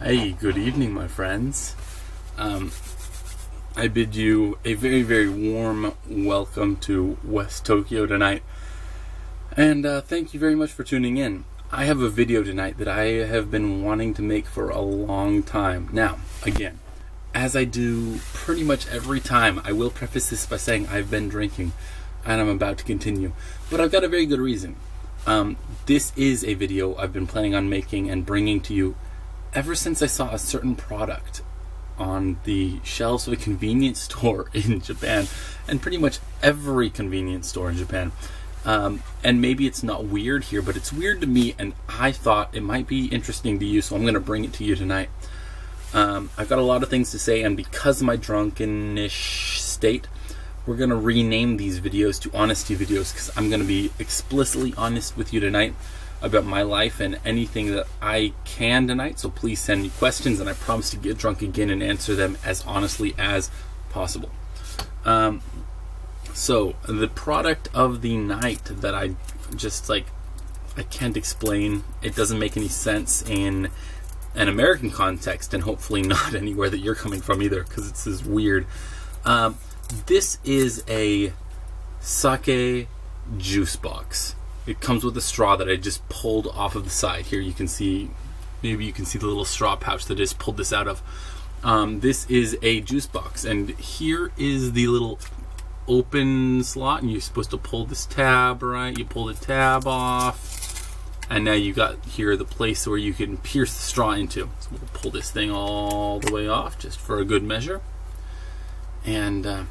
Hey, good evening, my friends. I bid you a very, very warm welcome to West Tokyo tonight. And thank you very much for tuning in. I have a video tonight that I have been wanting to make for a long time. Now, again, as I do pretty much every time, I will preface this by saying I've been drinking, and I'm about to continue. But I've got a very good reason. This is a video I've been planning on making and bringing to you ever since I saw a certain product on the shelves of a convenience store in Japan, and pretty much every convenience store in Japan. And maybe it's not weird here, but it's weird to me, and I thought it might be interesting to you, so I'm going to bring it to you tonight. I've got a lot of things to say, and because of my drunkenish state, we're going to rename these videos to honesty videos, because I'm going to be explicitly honest with you tonight about my life and anything that I can tonight. So please send me questions, and I promise to get drunk again and answer them as honestly as possible. So the product of the night that I just I can't explain. It doesn't make any sense in an American context, and hopefully not anywhere that you're coming from either, because it's this weird. This is a sake juice box. It comes with a straw that I just pulled off of the side. Here you can see, maybe you can see the little straw pouch that I just pulled this out of. This is a juice box, and here is the little open slot, and you're supposed to pull this tab, right? You pull the tab off, and now you got here the place where you can pierce the straw into. So we'll pull this thing all the way off just for a good measure, and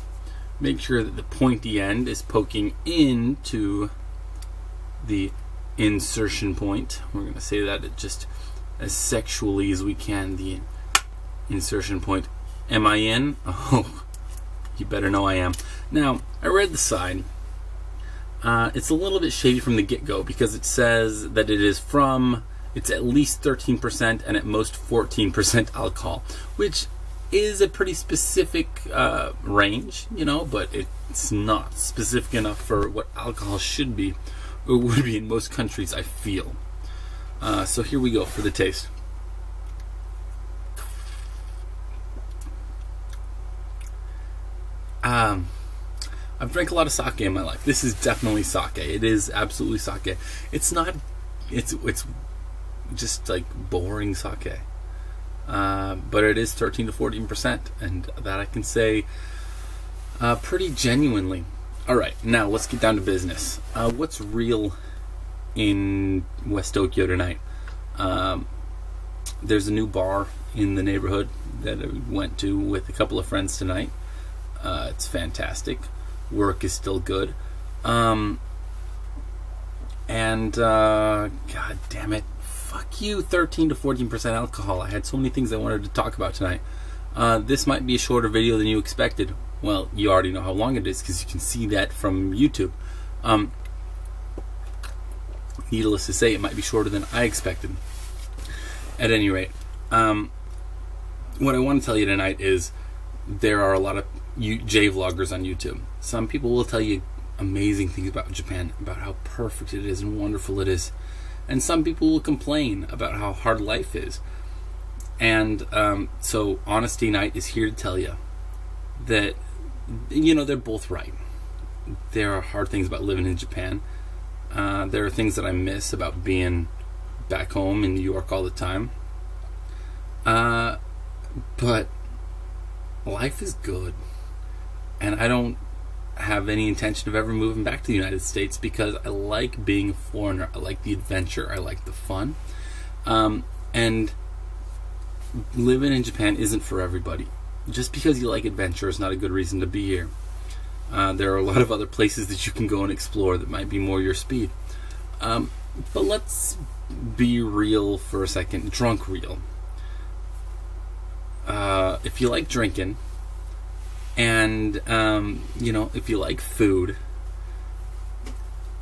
make sure that the pointy end is poking into the insertion point. We're going to say that just as sexually as we can, the insertion point. Am I in? Oh, you better know I am. Now, I read the side. It's a little bit shady from the get-go, because it says that it's at least 13% and at most 14% alcohol, which is a pretty specific range, you know, but it's not specific enough for what alcohol should be, or would be in most countries, I feel. So here we go for the taste. I've drank a lot of sake in my life. This is definitely sake. It is absolutely sake. It's not, it's just like boring sake. But it is 13 to 14%, and that I can say pretty genuinely. Alright, now let's get down to business. What's real in West Tokyo tonight? There's a new bar in the neighborhood that I went to with a couple of friends tonight. It's fantastic. Work is still good. God damn it. Fuck you, 13 to 14% alcohol. I had so many things I wanted to talk about tonight. This might be a shorter video than you expected. Well, you already know how long it is, because you can see that from YouTube. Needless to say, it might be shorter than I expected. At any rate, what I want to tell you tonight is there are a lot of J-vloggers on YouTube. Some people will tell you amazing things about Japan, about how perfect it is and wonderful it is. And some people will complain about how hard life is. And so Honesty Night is here to tell you that, you know, they're both right. There are hard things about living in Japan. There are things that I miss about being back home in New York all the time. But life is good. And I don't have any intention of ever moving back to the United States, because I like being a foreigner. I like the adventure. I like the fun. And living in Japan isn't for everybody. Just because you like adventure is not a good reason to be here. There are a lot of other places that you can go and explore that might be more your speed. But let's be real for a second. Drunk real. If you like drinking, and you know, if you like food,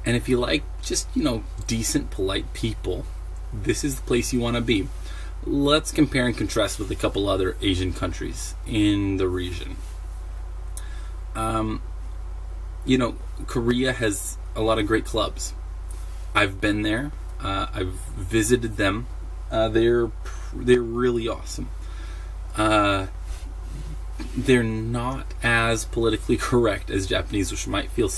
and if you like just, you know, decent, polite people, this is the place you want to be. Let's compare and contrast with a couple other Asian countries in the region. You know, Korea has a lot of great clubs. I've been there. I've visited them. They're they're really awesome. They're not as politically correct as Japanese, which might feel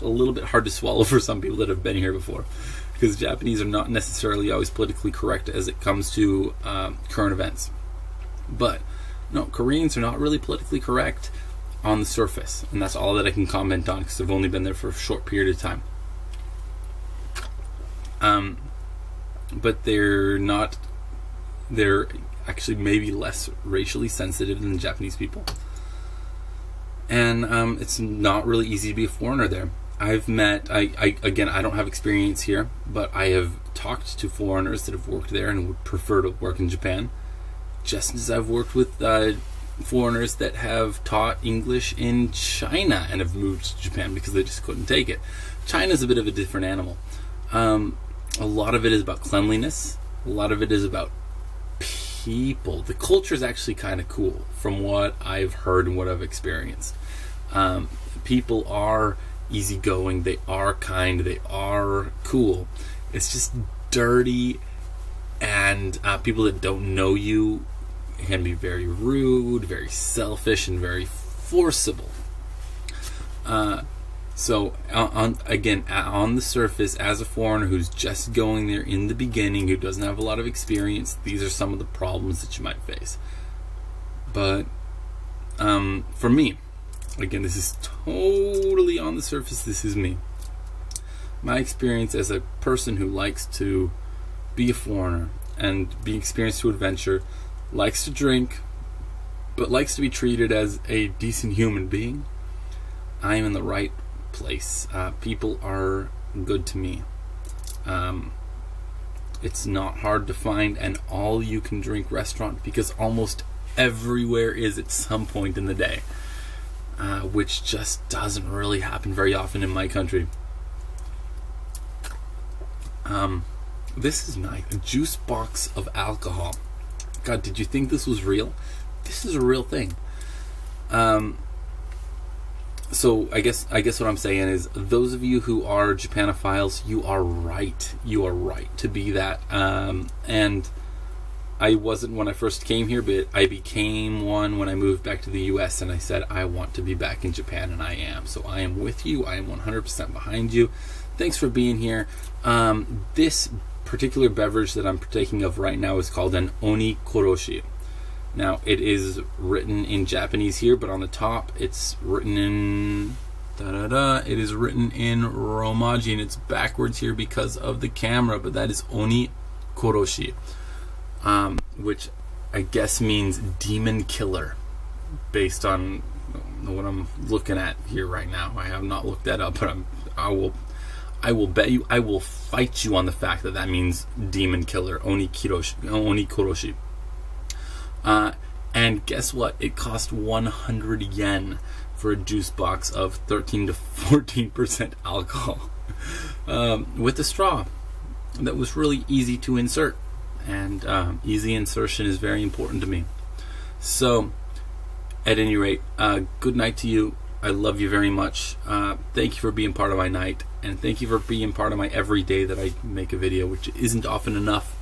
a little bit hard to swallow for some people that have been here before, because Japanese are not necessarily always politically correct as it comes to current events. But no, Koreans are not really politically correct on the surface, and that's all that I can comment on because I've only been there for a short period of time. But they're actually maybe less racially sensitive than the Japanese people, and it's not really easy to be a foreigner there. I've met, again, I don't have experience here, but I have talked to foreigners that have worked there and would prefer to work in Japan, just as I've worked with foreigners that have taught English in China and have moved to Japan because they just couldn't take it. China's a bit of a different animal. A lot of it is about cleanliness. A lot of it is about people. The culture is actually kind of cool from what I've heard and what I've experienced. People are easygoing, they are kind, they are cool. It's just dirty, and people that don't know you can be very rude, very selfish, and very forcible. So on the surface, as a foreigner who's just going there in the beginning, who doesn't have a lot of experience, these are some of the problems that you might face. But for me, again, this is totally on the surface, this is me. My experience as a person who likes to be a foreigner and be experienced to adventure, likes to drink, but likes to be treated as a decent human being, I am in the right place. People are good to me. It's not hard to find an all-you-can-drink restaurant because almost everywhere is at some point in the day, which just doesn't really happen very often in my country. This is nice. A juice box of alcohol. God, did you think this was real? This is a real thing. So I guess what I'm saying is, those of you who are Japanophiles, you are right. You are right to be that. And I wasn't when I first came here, but I became one when I moved back to the US, and I said I want to be back in Japan, and I am. So I am with you. I am 100% behind you. Thanks for being here. This particular beverage that I'm partaking of right now is called an oni koroshi. Now, it is written in Japanese here, but on the top it's written in it is written in Romaji, and it's backwards here because of the camera, but that is oni koroshi, which I guess means demon killer, based on what I'm looking at here right now. I have not looked that up, but I will bet you, I will fight you on the fact that that means demon killer, oni koroshi. And guess what? It cost 100 yen for a juice box of 13 to 14% alcohol, with a straw that was really easy to insert, and easy insertion is very important to me. So, at any rate, good night to you. I love you very much. Thank you for being part of my night, and thank you for being part of my every day that I make a video, which isn't often enough,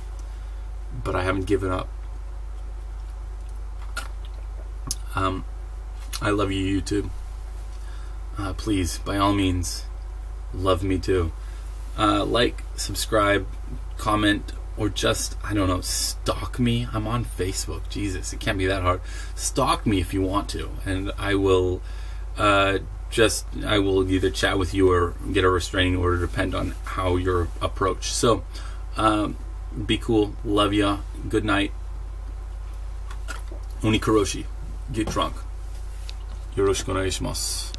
but I haven't given up. I love you, YouTube. Please, by all means, love me too. Like, subscribe, comment, or just, I don't know, stalk me. I'm on Facebook. Jesus, it can't be that hard. Stalk me if you want to, and I will I will either chat with you or get a restraining order, depend on how you're approached. So, be cool. Love ya. Good night. Oni koroshi. Get drunk. Yoroshiku onegai shimasu.